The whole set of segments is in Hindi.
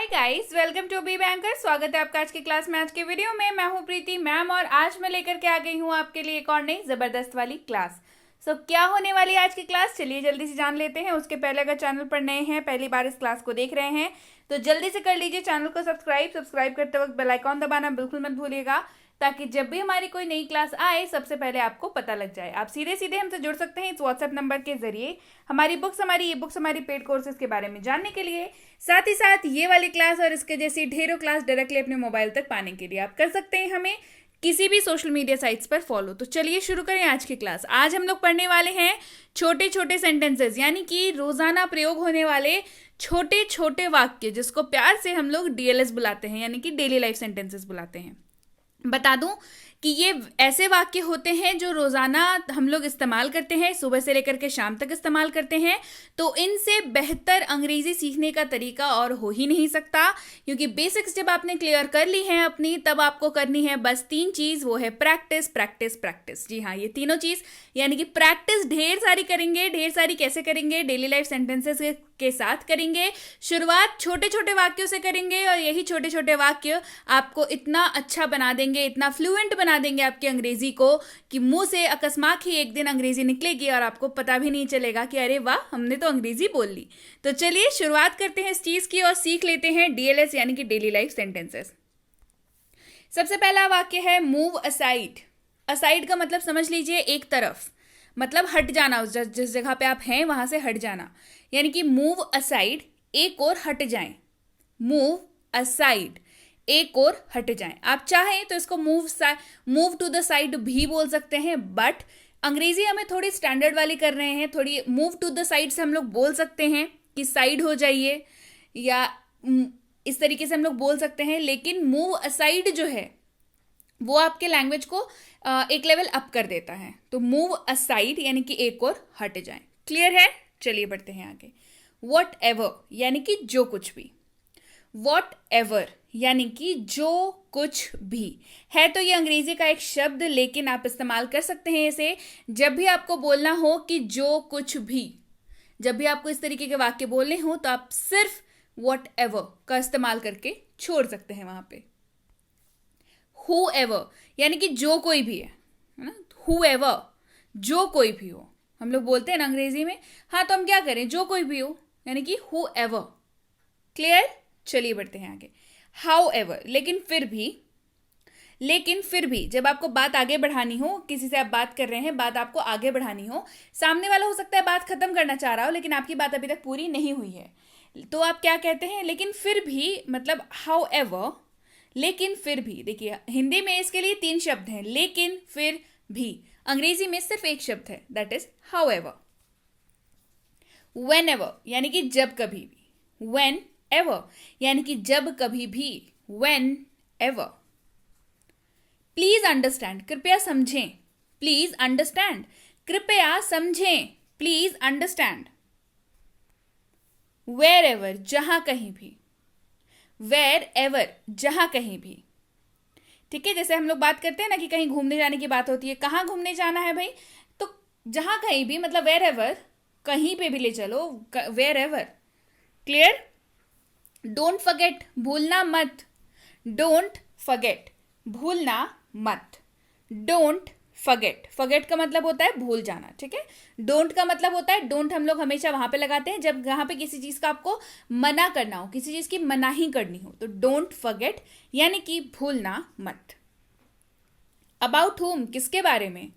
Hi guys, welcome to Be Banker. स्वागत है आपका आज की क्लास में। आज के वीडियो में मैं हूं प्रीति मैम और आज मैं लेकर के आ गई हूं आपके लिए एक और नई जबरदस्त वाली क्लास। क्या होने वाली है आज की क्लास, चलिए जल्दी से जान लेते हैं। उसके पहले अगर चैनल पर नए हैं, पहली बार इस क्लास को देख रहे हैं तो जल्दी से कर लीजिए चैनल को सब्सक्राइब करते वक्त बेल आइकॉन दबाना बिल्कुल मत भूलिएगा, ताकि जब भी हमारी कोई नई क्लास आए सबसे पहले आपको पता लग जाए। आप सीधे सीधे हमसे जुड़ सकते हैं इस व्हाट्सएप नंबर के जरिए हमारी बुक्स, हमारी ई बुक्स, हमारी पेड कोर्सेज के बारे में जानने के लिए। साथ ही साथ ये वाली क्लास और इसके जैसी ढेरों क्लास डायरेक्टली अपने मोबाइल तक पाने के लिए आप कर सकते हैं हमें किसी भी सोशल मीडिया साइट्स पर फॉलो। तो चलिए शुरू करें आज की क्लास। आज हम लोग पढ़ने वाले हैं छोटे छोटे सेंटेंसेस, यानी कि रोजाना प्रयोग होने वाले छोटे छोटे वाक्य, जिसको प्यार से हम लोग डीएलएस बुलाते हैं, यानी कि डेली लाइफ सेंटेंसेस बुलाते हैं। बता दूं कि ये ऐसे वाक्य होते हैं जो रोजाना हम लोग इस्तेमाल करते हैं, सुबह से लेकर के शाम तक इस्तेमाल करते हैं। तो इनसे बेहतर अंग्रेजी सीखने का तरीका और हो ही नहीं सकता, क्योंकि बेसिक्स जब आपने क्लियर कर ली है अपनी, तब आपको करनी है बस तीन चीज, वो है प्रैक्टिस प्रैक्टिस प्रैक्टिस। जी हाँ, ये तीनों चीज, यानी कि प्रैक्टिस ढेर सारी करेंगे। ढेर सारी कैसे करेंगे? डेली लाइफ सेंटेंसेस के साथ करेंगे। शुरुआत छोटे छोटे वाक्यों से करेंगे और यही छोटे छोटे वाक्य आपको इतना अच्छा बना देंगे, इतना फ्लुएंट बना देंगे आपकी अंग्रेजी को, कि मुंह से अकस्मात ही एक दिन अंग्रेजी निकलेगी और आपको पता भी नहीं चलेगा कि अरे वाह, हमने तो अंग्रेजी बोल ली। तो चलिए शुरुआत करते हैं इस चीज की और सीख लेते हैं डीएलएस, यानी कि डेली लाइफ सेंटेंसेस। सबसे पहला वाक्य है मूव असाइड। असाइड का मतलब समझ लीजिए एक तरफ, मतलब हट जाना, जिस जगह पे आप हैं वहां से हट जाना, यानी कि मूव असाइड, एक और हट जाएं। मूव असाइड, एक और हट जाएं। आप चाहें तो इसको मूव टू द साइड भी बोल सकते हैं, बट अंग्रेजी हमें थोड़ी स्टैंडर्ड वाली कर रहे हैं। थोड़ी मूव टू द साइड से हम लोग बोल सकते हैं कि साइड हो जाइए, या इस तरीके से हम लोग बोल सकते हैं, लेकिन मूव असाइड जो है वो आपके लैंग्वेज को एक लेवल अप कर देता है। तो मूव असाइड यानी कि एक और हट जाएं। क्लियर है? चलिए बढ़ते हैं आगे। वॉट एवर यानी कि जो कुछ भी। वॉट एवर यानी कि जो कुछ भी है। तो ये अंग्रेजी का एक शब्द, लेकिन आप इस्तेमाल कर सकते हैं इसे जब भी आपको बोलना हो कि जो कुछ भी। जब भी आपको इस तरीके के वाक्य बोलने हो तो आप सिर्फ वॉट एवर का इस्तेमाल करके छोड़ सकते हैं वहां पे। whoever यानी कि जो कोई भी है ना। whoever, जो कोई भी हो। हम लोग बोलते हैं ना अंग्रेजी में, हाँ तो हम क्या करें, जो कोई भी हो, यानी कि whoever। क्लियर? चलिए बढ़ते हैं आगे। however, लेकिन फिर भी जब आपको बात आगे बढ़ानी हो, किसी से आप बात कर रहे हैं, बात आपको आगे बढ़ानी हो, सामने वाला हो सकता है बात खत्म करना चाह रहा हो, लेकिन आपकी बात अभी तक पूरी नहीं हुई है, तो आप क्या कहते हैं? लेकिन फिर भी, मतलब however, लेकिन फिर भी। देखिए हिंदी में इसके लिए तीन शब्द हैं, लेकिन फिर भी। अंग्रेजी में सिर्फ एक शब्द है, दैट इज however। whenever यानी कि जब कभी भी। whenever यानी कि जब कभी भी। whenever। प्लीज अंडरस्टैंड, कृपया समझें। प्लीज अंडरस्टैंड, कृपया समझें। Please understand. wherever जहां कहीं भी। wherever जहां कहीं भी। ठीक है, जैसे हम लोग बात करते हैं ना कि कहीं घूमने जाने की बात होती है, कहाँ घूमने जाना है भाई, तो जहां कहीं भी, मतलब wherever, कहीं पे भी ले चलो, wherever। क्लियर? डोंट फॉरगेट, भूलना मत। डोंट फॉरगेट, भूलना मत। डोंट फॉरगेट, फॉरगेट का मतलब होता है भूल जाना। ठीक है, डोंट का मतलब होता है, डोंट हम लोग हमेशा वहां पे लगाते हैं जब वहां पे किसी चीज का आपको मना करना हो, किसी चीज की मनाही करनी हो। तो डोंट फॉरगेट यानी कि भूलना मत। अबाउट हुम, किसके बारे में?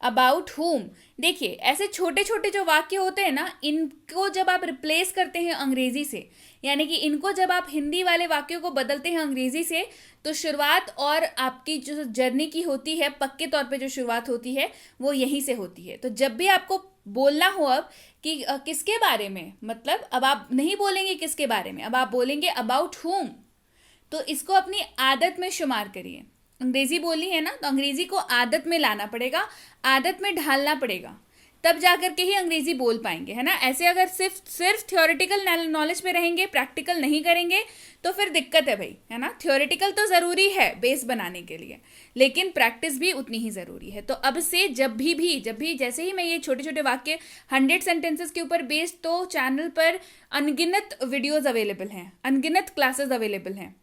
अबाउट हुम। देखिए ऐसे छोटे छोटे जो वाक्य होते हैं ना, इनको जब आप रिप्लेस करते हैं अंग्रेजी से, यानी कि इनको जब आप हिंदी वाले वाक्यों को बदलते हैं अंग्रेजी से, तो शुरुआत और आपकी जो जर्नी की होती है, पक्के तौर पे जो शुरुआत होती है वो यहीं से होती है। तो जब भी आपको बोलना हो अब कि किसके बारे में, मतलब अब आप नहीं बोलेंगे किसके बारे में, अब आप बोलेंगे अबाउट हुम। तो इसको अपनी आदत में शुमार करिए। अंग्रेजी बोली है ना, तो अंग्रेजी को आदत में लाना पड़ेगा, आदत में ढालना पड़ेगा, तब जा करके ही अंग्रेजी बोल पाएंगे, है ना। ऐसे अगर सिर्फ थ्योरेटिकल नॉलेज पे रहेंगे, प्रैक्टिकल नहीं करेंगे, तो फिर दिक्कत है भाई, है ना। थ्योरेटिकल तो ज़रूरी है बेस बनाने के लिए, लेकिन प्रैक्टिस भी उतनी ही ज़रूरी है। तो अब से जब भी जैसे ही मैं ये छोटे छोटे वाक्य 100 सेंटेंसेस के ऊपर बेस्ड, तो चैनल पर अनगिनत वीडियोज़ अवेलेबल हैं, अनगिनत क्लासेस अवेलेबल हैं।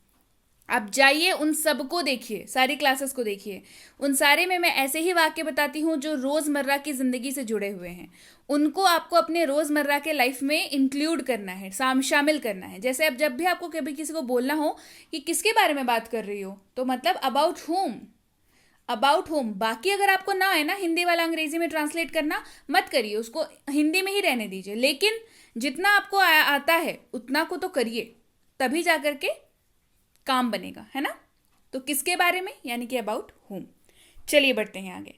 आप जाइए, उन सबको देखिए, सारी क्लासेस को देखिए। उन सारे में मैं ऐसे ही वाक्य बताती हूँ जो रोज़मर्रा की ज़िंदगी से जुड़े हुए हैं। उनको आपको अपने रोज़मर्रा के लाइफ में इंक्लूड करना है, शामिल करना है। जैसे अब जब भी आपको कभी किसी को बोलना हो कि किसके बारे में बात कर रही हो, तो मतलब अबाउट होम। बाकी अगर आपको ना है ना हिंदी वाला अंग्रेजी में ट्रांसलेट करना, मत करिए, उसको हिंदी में ही रहने दीजिए। लेकिन जितना आपको आता है उतना को तो करिए, तभी जा करके काम बनेगा, है ना। तो किसके बारे में, यानी कि अबाउट होम। चलिए बढ़ते हैं आगे।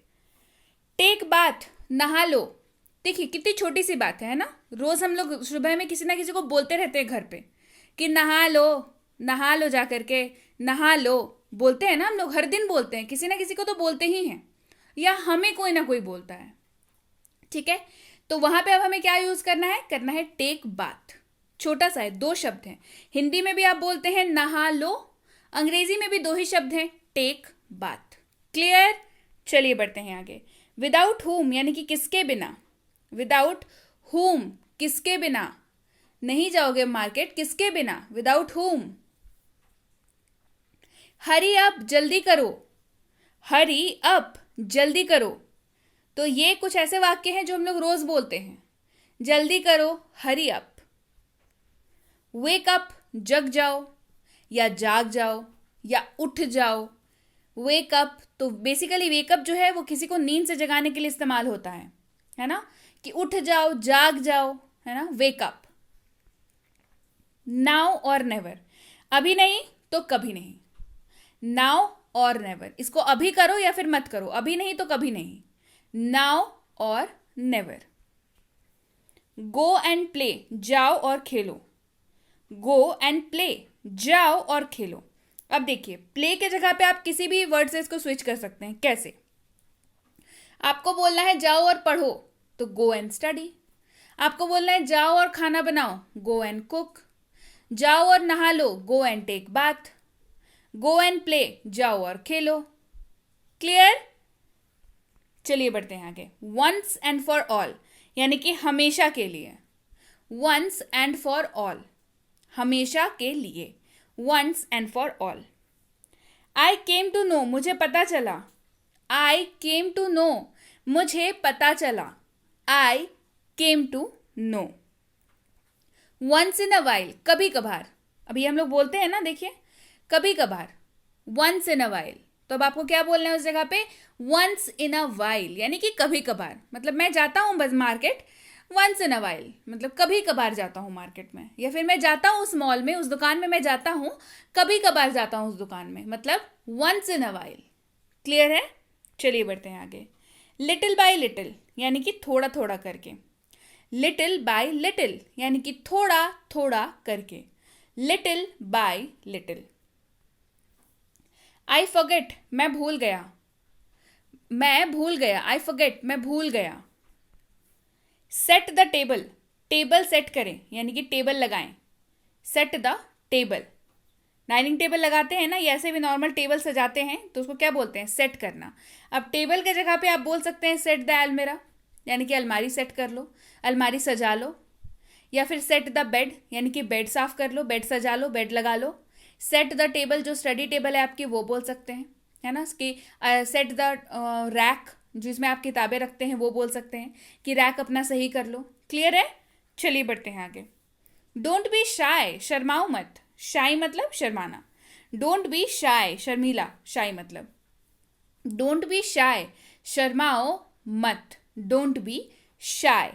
टेक बाथ, नहा लो। देखिए कितनी छोटी सी बात है ना। रोज हम लोग सुबह में किसी ना किसी को बोलते रहते हैं घर पे कि नहा लो जा करके, नहा लो। बोलते हैं ना, हम लोग हर दिन बोलते हैं, किसी ना किसी को तो बोलते ही हैं, या हमें कोई ना कोई बोलता है, ठीक है। तो वहां पे अब हमें क्या यूज करना है टेक बाथ। छोटा सा है, 2 शब्द हैं। हिंदी में भी आप बोलते हैं नहा लो, अंग्रेजी में भी 2 ही शब्द हैं, टेक बाथ। क्लियर। चलिए बढ़ते हैं आगे। विदाउट हुम, यानी कि किसके बिना। विदाउट हुम, किसके बिना नहीं जाओगे मार्केट, किसके बिना, विदाउट हुम। हरी अप, जल्दी करो। हरी अप, जल्दी करो। तो ये कुछ ऐसे वाक्य हैं जो हम लोग रोज बोलते हैं। जल्दी करो, हरी अप। वेक अप, जग जाओ, या जाग जाओ, या उठ जाओ। वेक अप, तो बेसिकली वेकअप जो है वो किसी को नींद से जगाने के लिए इस्तेमाल होता है ना, कि उठ जाओ, जाग जाओ, है ना, वेक अप। नाउ और नेवर, अभी नहीं तो कभी नहीं। नाउ और नेवर, इसको अभी करो या फिर मत करो, अभी नहीं तो कभी नहीं। नाउ और नेवर। गो एंड प्ले, जाओ और खेलो। गो एंड प्ले, जाओ और खेलो। अब देखिए, प्ले के जगह पे आप किसी भी वर्ड से इसको स्विच कर सकते हैं। कैसे? आपको बोलना है जाओ और पढ़ो, तो गो एंड स्टडी। आपको बोलना है जाओ और खाना बनाओ, गो एंड कुक। जाओ और नहा लो, go and take bath. Go and play, जाओ और खेलो। क्लियर। चलिए बढ़ते हैं आगे। वंस एंड फॉर ऑल, यानी कि हमेशा के लिए। वंस एंड फॉर ऑल, हमेशा के लिए। Once and for all. I came to know, मुझे पता चला। आई केम टू नो, मुझे पता चला। I came to know. Once in a while, कभी कभार। अभी हम लोग बोलते हैं ना, देखिए, कभी कभार, वंस इन अ वाइल। तो अब आपको क्या बोलना है उस जगह पे, वंस इन अ वाइल, यानी कि कभी कभार। मतलब मैं जाता हूं बस market, once in a while, मतलब कभी कभार जाता हूँ मार्केट में, या फिर मैं जाता हूँ उस मॉल में, उस दुकान में मैं जाता हूँ, कभी कभार जाता हूँ उस दुकान में, मतलब once in a while. Clear है। चलिए बढ़ते हैं आगे। लिटिल बाय लिटिल, यानी कि थोड़ा थोड़ा करके। लिटिल बाय लिटिल, यानी कि थोड़ा थोड़ा करके। Little bye little. I forget, मैं भूल गया। मैं भूल गया, आई फॉरगेट, मैं भूल गया। Set the table, table set करें, यानी कि टेबल लगाएं। Set the table, dining table लगाते हैं ना, या ऐसे भी नॉर्मल टेबल सजाते हैं, तो उसको क्या बोलते हैं, सेट करना। अब टेबल के जगह पे आप बोल सकते हैं सेट द अलमीरा, यानी कि अलमारी सेट कर लो, अलमारी सजा लो। या फिर सेट द बेड, यानी कि बेड साफ कर लो, बेड सजा लो, बेड लगा लो। सेट द टेबल, जो स्टडी टेबल है आपकी, वो बोल सकते हैं, है ना। कि सेट द रैक, जिसमें आप किताबें रखते हैं, वो बोल सकते हैं कि रैक अपना सही कर लो। क्लियर है। चलिए बढ़ते हैं आगे। डोंट बी शाय, शर्माओ मत। शाय मतलब शर्माना। डोंट बी शाय, शर्मीला, शाय मतलब। डोंट बी शाय, शर्माओ मत। Don't be shy.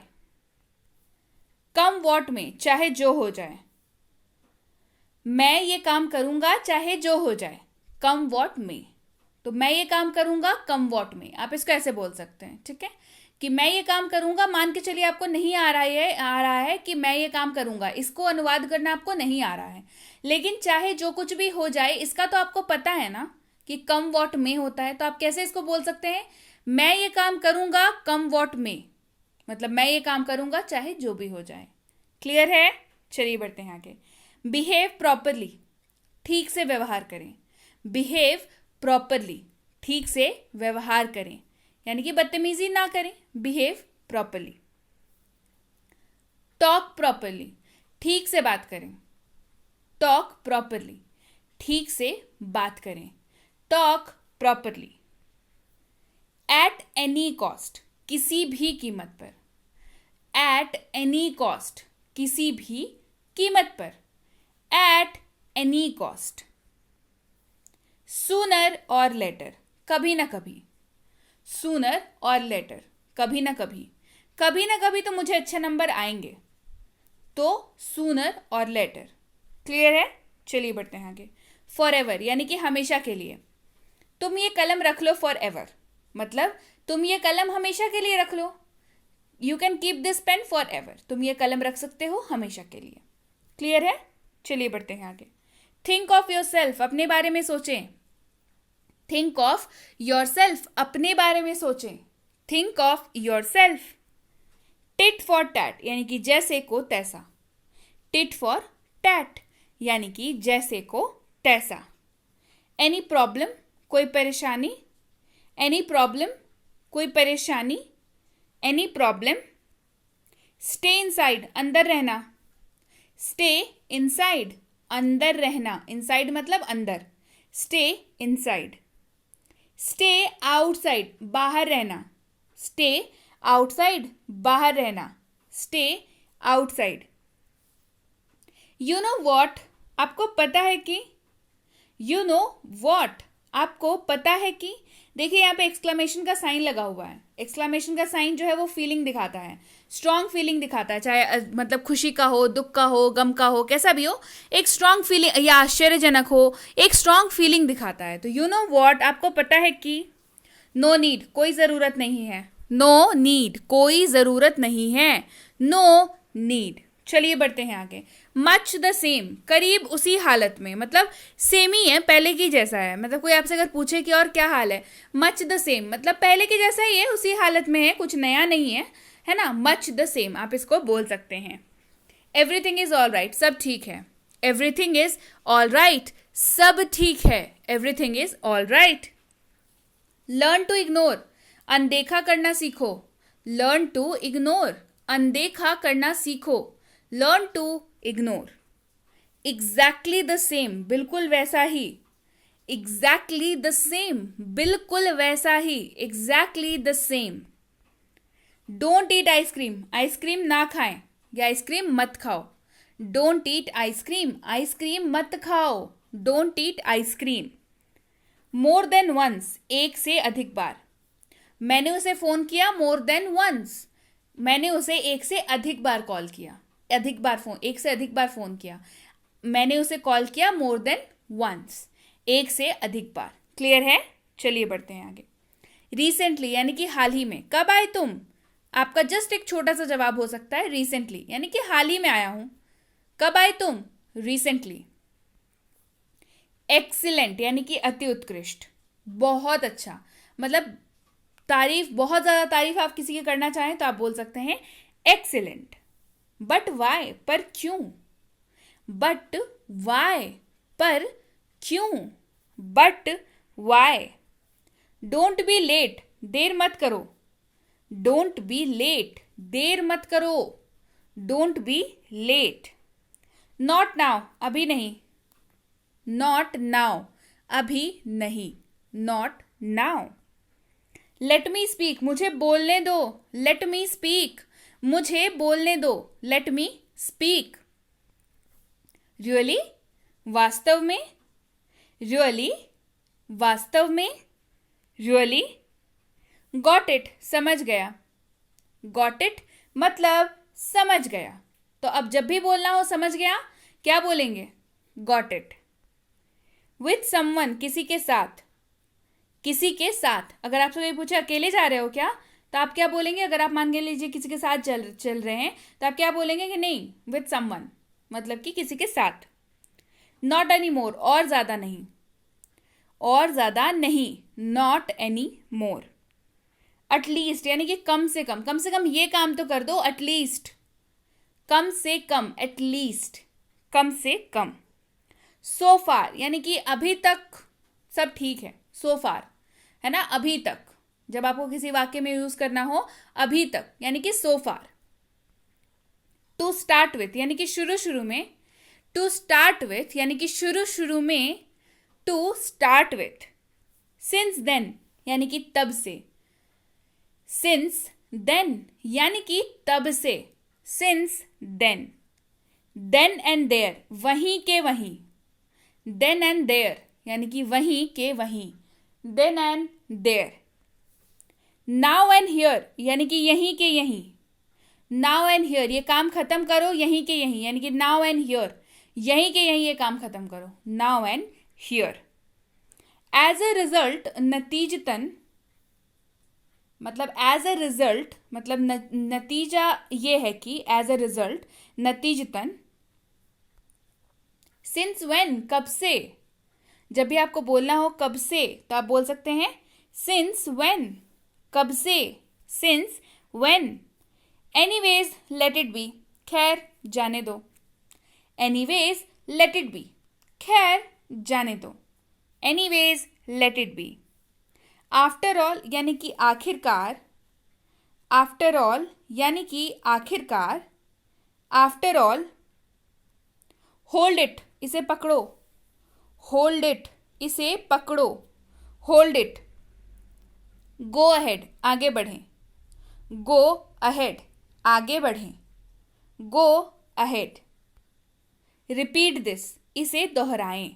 Come what में, चाहे जो हो जाए। मैं ये काम करूंगा चाहे जो हो जाए, कम वॉट में। तो मैं ये काम करूंगा कम वॉट में, आप इसको ऐसे बोल सकते हैं, ठीक है, कि मैं ये काम करूंगा। मान के चलिए आपको नहीं आ रहा है कि मैं ये काम करूंगा, इसको अनुवाद करना आपको नहीं आ रहा है, लेकिन चाहे जो कुछ भी हो जाए, इसका तो आपको पता है ना कि कम वॉट में होता है। तो आप कैसे इसको बोल सकते हैं, मैं ये काम करूंगा कम वॉट में, मतलब मैं ये काम करूंगा चाहे जो भी हो जाए। क्लियर है? चलिए बढ़ते हैं आगे। बिहेव प्रॉपरली, ठीक से व्यवहार करें। बिहेव प्रॉपरली, ठीक से व्यवहार करें, यानी कि बदतमीजी ना करें। Behave properly. टॉक प्रॉपरली, ठीक से बात करें। टॉक प्रॉपरली, ठीक से बात करें। Talk properly. At any cost, किसी भी कीमत पर। एट एनी कॉस्ट, किसी भी कीमत पर। At any cost. सूनर और लेटर, कभी ना कभी। सूनर और लेटर, कभी ना कभी। कभी ना कभी तो मुझे अच्छे नंबर आएंगे, तो सूनर और लेटर। क्लियर है? चलिए बढ़ते हैं आगे। फॉर एवर, यानी कि हमेशा के लिए। तुम ये कलम रख लो फॉर एवर, मतलब तुम ये कलम हमेशा के लिए रख लो। You can keep this pen forever, तुम ये कलम रख सकते हो हमेशा के लिए। क्लियर है? चलिए बढ़ते हैं आगे। थिंक ऑफ योर सेल्फ, अपने बारे में सोचें। थिंक ऑफ योर सेल्फ, अपने बारे में सोचें। Think of your self. Tit for tat, यानी कि जैसे को तैसा। टिट फॉर टैट, यानी कि जैसे को तैसा। एनी प्रॉब्लम, कोई परेशानी। एनी प्रॉब्लम, कोई परेशानी। Any problem. स्टे इनसाइड, अंदर रहना। स्टे इनसाइड, अंदर रहना। इनसाइड मतलब अंदर। Stay inside. स्टे आउटसाइड, बाहर रहना। स्टे आउटसाइड, बाहर रहना। Stay outside. You know what, आपको पता है कि। यू नो वॉट, आपको पता है कि। देखिए यहाँ पे एक्सक्लेमेशन का साइन लगा हुआ है। एक्सक्लेमेशन का साइन जो है वो फीलिंग दिखाता है, स्ट्रॉन्ग फीलिंग दिखाता है, चाहे मतलब खुशी का हो, दुख का हो, गम का हो, कैसा भी हो, एक स्ट्रॉन्ग फीलिंग या आश्चर्यजनक हो, एक स्ट्रॉन्ग फीलिंग दिखाता है। तो यू नो वॉट, आपको पता है कि। नो नीड, कोई ज़रूरत नहीं है। नो नीड, कोई ज़रूरत नहीं है। No need. चलिए बढ़ते हैं आगे। मच द सेम, करीब उसी हालत में, मतलब सेम ही है, पहले की जैसा है। मतलब कोई आपसे अगर पूछे कि और क्या हाल है, मच द सेम मतलब पहले के जैसा ही है, उसी हालत में है, कुछ नया नहीं है ना। मच द सेम आप इसको बोल सकते हैं। एवरीथिंग इज ऑल राइट, सब ठीक है। एवरीथिंग इज ऑल राइट, सब ठीक है। Everything is all right. Learn to ignore, अनदेखा करना सीखो। लर्न टू इग्नोर, अनदेखा करना सीखो। Learn to ignore. Exactly the same, बिल्कुल वैसा ही। एग्जैक्टली द सेम, बिल्कुल वैसा ही। Exactly the same. Don't eat ice cream, ice cream ना खाएं या आइसक्रीम मत खाओ। डोंट ईट आइसक्रीम, आइसक्रीम मत खाओ। Don't eat ice cream. More than once, एक से अधिक बार। मैंने उसे फोन किया मोर देन वंस, मैंने उसे एक से अधिक बार कॉल किया। अधिक बार फोन, एक से अधिक बार फोन किया। मैंने उसे कॉल किया मोर देन वंस, एक से अधिक बार। क्लियर है? चलिए बढ़ते हैं आगे। रिसेंटली यानी कि हाल ही में। कब आए तुम, आपका जस्ट एक छोटा सा जवाब हो सकता है रिसेंटली, यानी कि हाल ही में आया हूं। कब आए तुम, रिसेंटली। एक्सीलेंट यानी कि अति उत्कृष्ट, बहुत अच्छा, मतलब तारीफ, बहुत ज्यादा तारीफ आप किसी की करना चाहें तो आप बोल सकते हैं एक्सीलेंट। बट वाई, पर क्यों। बट वाई, पर क्यों। But why. Don't be late, देर मत करो। डोंट बी लेट, देर मत करो। Don't be late. Not now, अभी नहीं। नॉट नाउ, अभी नहीं। Not now. Let me speak, मुझे बोलने दो। लेट मी स्पीक, मुझे बोलने दो। Late me speak. रियली, वास्तव में। रियली, वास्तव में। रियली। गॉट इट, समझ गया। गॉट इट मतलब समझ गया। तो अब जब भी बोलना हो समझ गया, क्या बोलेंगे, गॉट इट। विथ समवन, किसी के साथ। किसी के साथ, अगर आपसे कोई पूछे अकेले जा रहे हो क्या, तो आप क्या बोलेंगे। अगर आप मान के लीजिए किसी के साथ चल रहे हैं, तो आप क्या बोलेंगे कि नहीं, विथ समवन, मतलब कि किसी के साथ। नॉट एनी मोर, और ज्यादा नहीं। और ज्यादा नहीं, नॉट एनी मोर। एटलीस्ट यानी कि कम से कम ये काम तो कर दो, एटलीस्ट, कम से कम, एटलीस्ट, कम से कम। सो फार यानी कि अभी तक सब ठीक है, सो फार है ना, अभी तक, जब आपको किसी वाक्य में यूज करना हो अभी तक यानी कि सो फार। टू स्टार्ट विथ यानी कि शुरू शुरू में, टू स्टार्ट विथ यानी कि शुरू शुरू में, to start with. Since then यानी कि तब से, सिंस देन यानी कि तब से, since then. Then and there वहीं के वहीं, देन एंड देयर यानी कि वहीं के वहीं, then and there. Now and here यानी कि यहीं के यहीं, नाउ एंड हियर ये काम खत्म करो यहीं के यहीं, यानी कि नाउ एंड हियर यहीं के यहीं ये काम खत्म करो, now and here. As a result नतीजतन, मतलब एज अ रिजल्ट मतलब नतीजा ये है कि, एज अ रिजल्ट नतीजतन। सिंस व्हेन कब से, जब भी आपको बोलना हो कब से तो आप बोल सकते हैं सिंस व्हेन, कब से, since when. Anyways let it be खैर जाने दो, एनीवेज लेट इट बी खैर जाने दो, anyways let it be. After all यानी कि आखिरकार, आफ्टर ऑल यानी कि आखिरकार, आफ्टर ऑल। होल्ड इट इसे पकड़ो, होल्ड इट इसे पकड़ो, होल्ड इट। गो अहेड आगे बढ़ें, गो अहेड आगे बढ़ें, गो अहेड। रिपीट दिस इसे दोहराएं,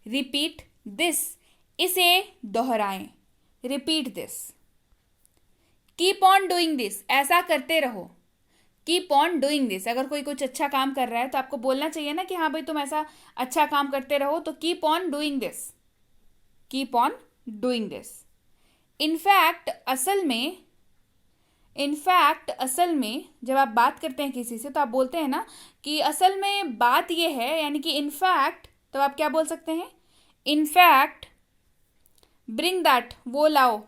रिपीट दिस इसे दोहराएं, repeat this. Keep on doing this ऐसा करते रहो, कीप ऑन डूइंग दिस। अगर कोई कुछ अच्छा काम कर रहा है तो आपको बोलना चाहिए ना कि हाँ भाई तुम ऐसा अच्छा काम करते रहो, तो keep on doing this, keep on doing this. In fact असल में, इनफैक्ट असल में जब आप बात करते हैं किसी से तो आप बोलते हैं ना कि असल में बात यह है, यानी कि इनफैक्ट, तो आप क्या बोल सकते हैं, इनफैक्ट। ब्रिंग दैट वो लाओ,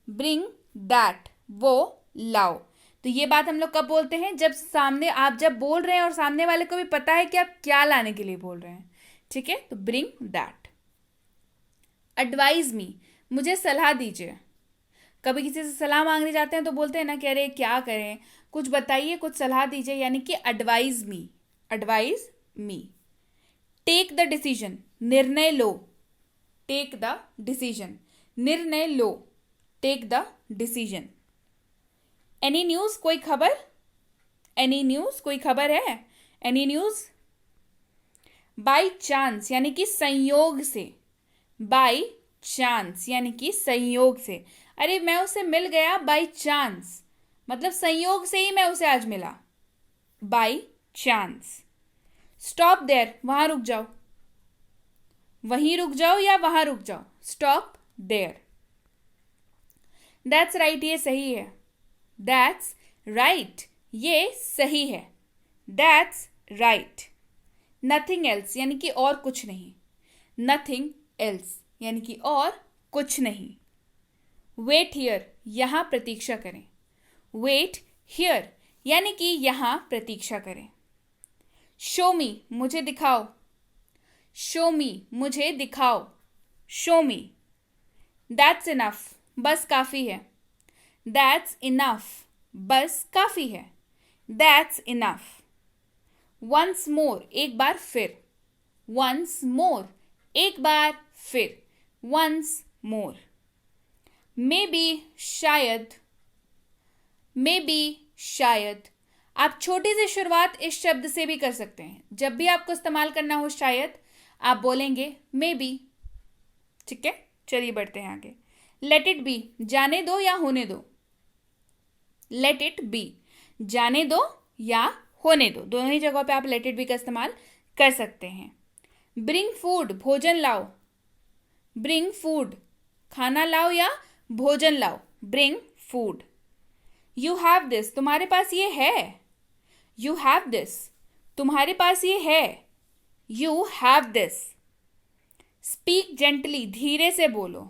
ब्रिंग दैट वो लाओ। तो ये बात हम लोग कब बोलते हैं, जब सामने, आप जब बोल रहे हैं और सामने वाले को भी पता है कि आप क्या लाने के लिए बोल रहे हैं, ठीक है, तो ब्रिंग दैट। एडवाइज मी मुझे सलाह दीजिए। कभी किसी से सलाह मांगने जाते हैं तो बोलते हैं ना कि अरे क्या करें, कुछ बताइए, कुछ सलाह दीजिए, यानी कि advise me, advise me. Take the decision निर्णय लो, टेक द डिसीजन निर्णय लो, take the decision. Any news कोई खबर, एनी न्यूज कोई खबर है, एनी न्यूज। बाय चांस यानी कि संयोग से, बाय चांस यानी कि संयोग से। अरे मैं उसे मिल गया बाय चांस, मतलब संयोग से ही मैं उसे आज मिला, बाय चांस। स्टॉप देयर वहां रुक जाओ, वहीं रुक जाओ या वहां रुक जाओ, स्टॉप देयर। दैट्स राइट ये सही है, दैट्स राइट ये सही है, दैट्स राइट। नथिंग एल्स यानी कि और कुछ नहीं, नथिंग एल्स यानी कि और कुछ नहीं। वेट हियर यहां प्रतीक्षा करें, वेट हियर यानी कि यहां प्रतीक्षा करें। शो मी मुझे दिखाओ, शो मी मुझे दिखाओ, शो मी। दैट्स इनफ बस काफी है, दैट्स इनफ बस काफी है, दैट्स इनफ। वंस मोर एक बार फिर, वंस मोर एक बार फिर, वंस मोर। मे बी शायद, मे बी शायद। आप छोटी सी शुरुआत इस शब्द से भी कर सकते हैं, जब भी आपको इस्तेमाल करना हो शायद आप बोलेंगे मे बी, ठीक है। चलिए बढ़ते हैं आगे। लेट इट बी जाने दो या होने दो, लेट इट बी जाने दो या होने दो, दोनों ही जगहों पे आप लेट इट बी का इस्तेमाल कर सकते हैं। ब्रिंग फूड भोजन लाओ, ब्रिंग फूड खाना लाओ या भोजन लाओ, bring food. You have this तुम्हारे पास ये है, यू हैव दिस तुम्हारे पास ये है, you have this. Speak gently धीरे से बोलो,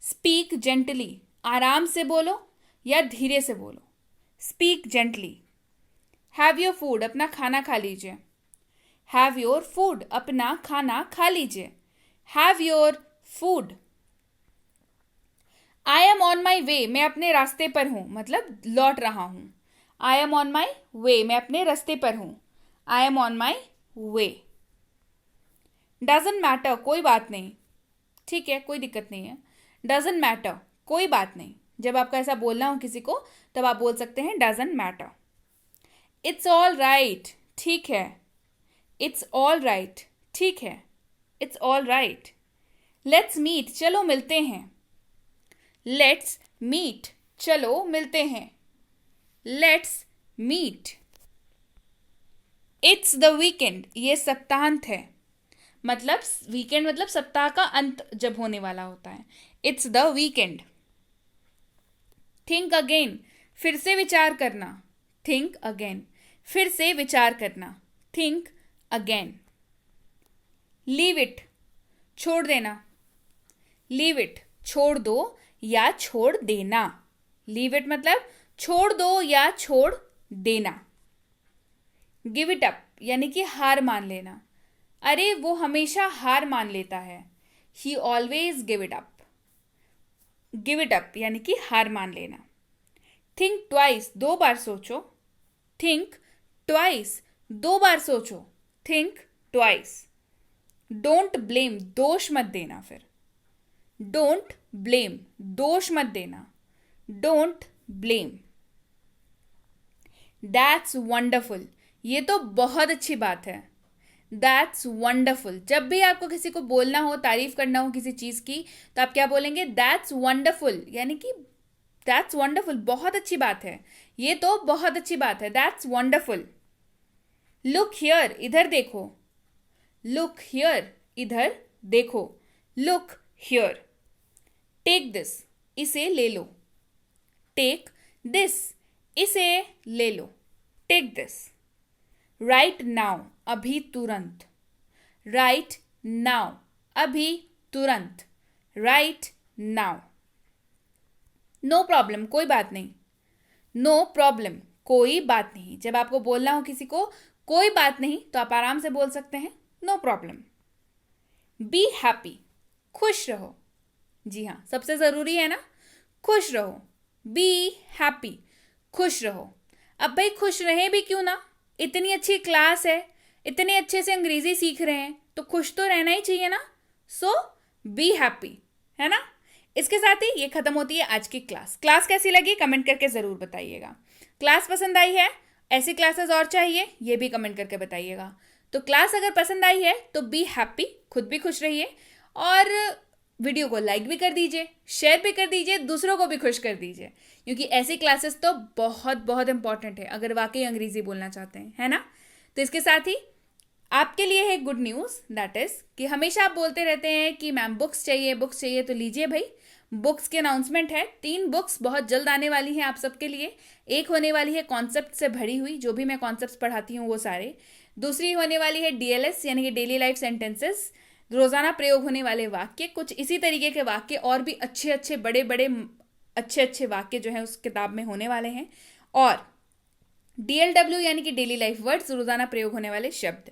स्पीक जेंटली आराम से बोलो या धीरे से बोलो। Speak gently. Have your food, अपना खाना खा लीजिए। हैव योर फूड, अपना खाना खा लीजिए। Have your food. I am on my way, मैं अपने रास्ते पर हूं, मतलब लौट रहा हूं। आई एम ऑन माई वे, मैं अपने रास्ते पर हूं। आई am on my way. Doesn't matter, कोई बात नहीं। ठीक है, कोई दिक्कत नहीं है। डजंट मैटर, कोई बात नहीं। जब आपको ऐसा बोलना हो किसी को तब आप बोल सकते हैं doesn't matter. It's all right, ठीक है। इट्स ऑल राइट, ठीक है। It's all right. Let's meet, चलो मिलते हैं। लेट्स मीट, चलो मिलते हैं। Let's meet. It's the weekend, ये सप्ताहांत है। मतलब वीकेंड मतलब सप्ताह का अंत जब होने वाला होता है। It's the weekend. Think again, फिर से विचार करना। थिंक अगेन, फिर से विचार करना। Think again. लीव इट, छोड़ देना। लीव इट, छोड़ दो या छोड़ देना। लीव इट मतलब छोड़ दो या छोड़ देना। गिव इट अप, यानी कि हार मान लेना। अरे वो हमेशा हार मान लेता है। ही always give it up. Give it up यानी कि हार मान लेना। थिंक ट्वाइस, दो बार सोचो। थिंक ट्वाइस, दो बार सोचो। Think twice. डोंट ब्लेम, दोष मत देना। फिर डोंट ब्लेम, दोष मत देना। Don't blame. दैट्स वंडरफुल, ये तो बहुत अच्छी बात है। That's wonderful. जब भी आपको किसी को बोलना हो, तारीफ करना हो किसी चीज की, तो आप क्या बोलेंगे? दैट्स वंडरफुल, यानी कि दैट्स वंडरफुल, बहुत अच्छी बात है। ये तो बहुत अच्छी बात है। That's wonderful. लुक हियर, इधर देखो। लुक हियर, इधर देखो। Look here. टेक दिस, इसे ले लो। टेक दिस, इसे ले लो। Take this. राइट नाउ, अभी तुरंत। राइट नाउ, अभी तुरंत। Right now. नो प्रॉब्लम, कोई बात नहीं। नो प्रॉब्लम, कोई बात नहीं। जब आपको बोलना हो किसी को कोई बात नहीं, तो आप आराम से बोल सकते हैं नो प्रॉब्लम। बी हैप्पी, खुश रहो। जी हाँ, सबसे जरूरी है ना, खुश रहो। बी हैप्पी, खुश रहो। अब भाई खुश रहे भी क्यों ना, इतनी अच्छी क्लास है, इतने अच्छे से अंग्रेजी सीख रहे हैं, तो खुश तो रहना ही चाहिए ना। सो बी हैप्पी, है ना। इसके साथ ही ये खत्म होती है आज की क्लास। क्लास कैसी लगी कमेंट करके जरूर बताइएगा। क्लास पसंद आई है, ऐसी क्लासेस और चाहिए, ये भी कमेंट करके बताइएगा। तो क्लास अगर पसंद आई है तो बी हैप्पी, खुद भी खुश रहिए और वीडियो को लाइक भी कर दीजिए, शेयर भी कर दीजिए, दूसरों को भी खुश कर दीजिए, क्योंकि ऐसी क्लासेस तो बहुत बहुत इंपॉर्टेंट है अगर वाकई अंग्रेजी बोलना चाहते हैं, है ना। तो इसके साथ ही आपके लिए है गुड न्यूज़, दैट इज कि हमेशा आप बोलते रहते हैं कि मैम बुक्स चाहिए बुक्स चाहिए, तो लीजिए भाई, बुक्स की अनाउंसमेंट है। 3 बुक्स बहुत जल्द आने वाली हैं आप सबके लिए। एक होने वाली है कॉन्सेप्ट से भरी हुई, जो भी मैं कॉन्सेप्ट्स पढ़ाती हूँ वो सारे। दूसरी होने वाली है DLS यानी कि डेली लाइफ सेंटेंसेस, रोजाना प्रयोग होने वाले वाक्य, कुछ इसी तरीके के वाक्य और भी अच्छे अच्छे बड़े बड़े अच्छे अच्छे वाक्य जो हैं उस किताब में होने वाले हैं। और DLW यानी कि डेली लाइफ वर्ड्स, रोजाना प्रयोग होने वाले शब्द।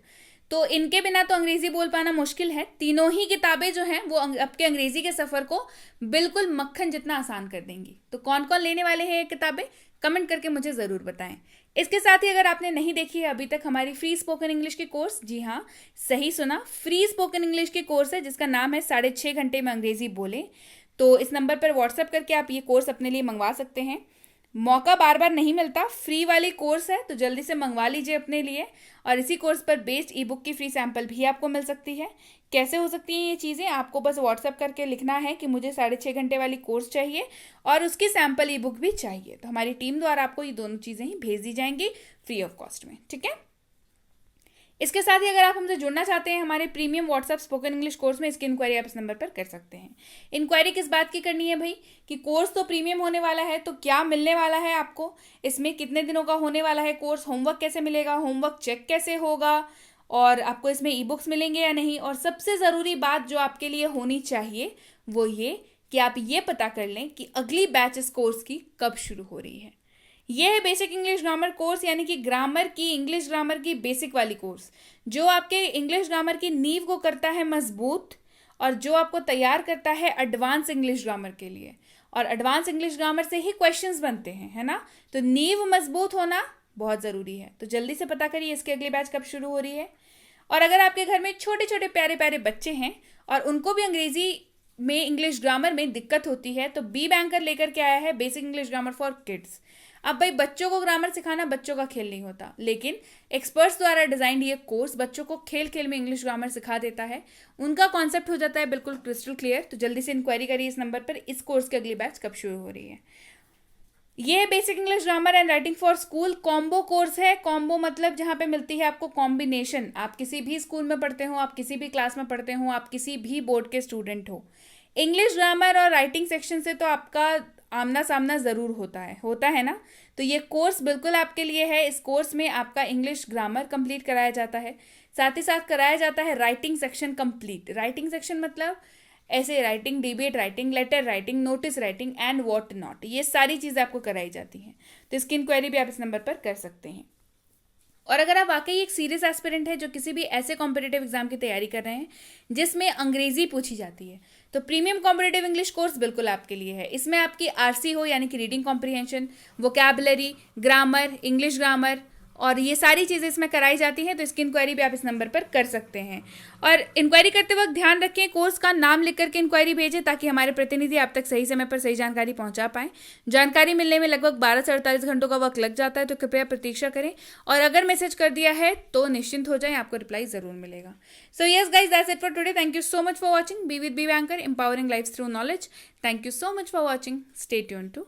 तो इनके बिना तो अंग्रेजी बोल पाना मुश्किल है। तीनों ही किताबें जो हैं वो आपके अंग्रेजी के सफर को बिल्कुल मक्खन जितना आसान कर देंगी। तो कौन कौन लेने वाले हैं ये किताबें, कमेंट करके मुझे ज़रूर बताएं। इसके साथ ही अगर आपने नहीं देखी है अभी तक हमारी फ्री स्पोकन इंग्लिश की कोर्स, जी हाँ सही सुना, फ्री स्पोकन इंग्लिश की कोर्स है जिसका नाम है 6.5 घंटे में अंग्रेजी बोले। तो इस नंबर पर व्हाट्सएप करके आप ये कोर्स अपने लिए मंगवा सकते हैं। मौका बार बार नहीं मिलता, फ्री वाली कोर्स है तो जल्दी से मंगवा लीजिए अपने लिए। और इसी कोर्स पर बेस्ड ई बुक की फ्री सैंपल भी आपको मिल सकती है। कैसे हो सकती हैं ये चीज़ें, आपको बस व्हाट्सएप करके लिखना है कि मुझे 6.5 घंटे वाली कोर्स चाहिए और उसकी सैंपल ई बुक भी चाहिए, तो हमारी टीम द्वारा आपको ये दोनों चीज़ें ही भेज दी जाएंगी फ्री ऑफ कॉस्ट में, ठीक है। इसके साथ ही अगर आप हमसे जुड़ना चाहते हैं हमारे premium WhatsApp spoken English course में, इसकी इंक्वायरी आप इस नंबर पर कर सकते हैं। इंक्वायरी किस बात की करनी है भाई, कि कोर्स तो प्रीमियम होने वाला है, तो क्या मिलने वाला है आपको, इसमें कितने दिनों का होने वाला है कोर्स, होमवर्क कैसे मिलेगा, होमवर्क चेक कैसे होगा, और आपको इसमें ई बुक्स मिलेंगे या नहीं, और सबसे ज़रूरी बात जो आपके लिए होनी चाहिए वो ये कि आप ये पता कर लें कि अगली बैच इस कोर्स की कब शुरू हो रही है। ये है बेसिक इंग्लिश ग्रामर कोर्स, यानी कि ग्रामर की, इंग्लिश ग्रामर की बेसिक वाली कोर्स, जो आपके इंग्लिश ग्रामर की नींव को करता है मजबूत और जो आपको तैयार करता है एडवांस इंग्लिश ग्रामर के लिए। और एडवांस इंग्लिश ग्रामर से ही क्वेश्चंस बनते हैं, है ना। तो नींव मजबूत होना बहुत ज़रूरी है। तो जल्दी से पता करिए इसकी अगली बैच कब शुरू हो रही है। और अगर आपके घर में छोटे छोटे प्यारे प्यारे बच्चे हैं और उनको भी अंग्रेजी में, इंग्लिश ग्रामर में दिक्कत होती है, तो बी बैंकर लेकर के आया है basic English grammar for kids. अब भाई बच्चों को ग्रामर सिखाना बच्चों का खेल नहीं होता, लेकिन एक्सपर्ट्स द्वारा डिजाइंड ये कोर्स बच्चों को खेल खेल में इंग्लिश ग्रामर सिखा देता है। उनका कॉन्सेप्ट हो जाता है बिल्कुल क्रिस्टल क्लियर। तो जल्दी से इंक्वायरी करिए इस नंबर पर, इस कोर्स की अगली बैच कब शुरू हो रही है। ये basic English grammar and writing for school combo course है। कॉम्बो मतलब जहाँ पे मिलती है आपको कॉम्बिनेशन। आप किसी भी स्कूल में पढ़ते हो, आप किसी भी क्लास में पढ़ते हो, आप किसी भी बोर्ड के स्टूडेंट हो, इंग्लिश ग्रामर और राइटिंग सेक्शन से तो आपका आमना सामना ज़रूर होता है ना। तो ये कोर्स बिल्कुल आपके लिए है। इस कोर्स में आपका इंग्लिश ग्रामर कंप्लीट कराया जाता है, साथ ही साथ कराया जाता है writing section complete. Writing section मतलब ऐसे writing, debate writing, letter writing, notice writing and what not, ये सारी चीज़ें आपको कराई जाती हैं। तो इसकी इंक्वायरी भी आप इस नंबर पर कर सकते हैं। और अगर आप वाकई एक सीरियस एस्पिरेंट है जो किसी भी ऐसे कॉम्पिटिटिव एग्जाम की तैयारी कर रहे हैं जिसमें अंग्रेजी पूछी जाती है, तो प्रीमियम कॉम्पिटिटिव इंग्लिश कोर्स बिल्कुल आपके लिए है। इसमें आपकी आरसी हो, यानी कि reading comprehension, vocabulary, grammar, English grammar और ये सारी चीज़ें इसमें कराई जाती हैं। तो इसकी इंक्वायरी भी आप इस नंबर पर कर सकते हैं। और इंक्वायरी करते वक्त ध्यान रखें, कोर्स का नाम लिख करके इंक्वायरी भेजें ताकि हमारे प्रतिनिधि आप तक सही समय पर सही जानकारी पहुंचा पाएं। जानकारी मिलने में लगभग 12 से 48 घंटों का वक्त लग जाता है, तो कृपया प्रतीक्षा करें। और अगर मैसेज कर दिया है तो निश्चिंत हो जाएं, आपको रिप्लाई ज़रूर मिलेगा। So yes guys, that's it for today. Thank you so much for watching be with Be Banker, empowering life through knowledge. Thank you so much for watching. Stay tuned to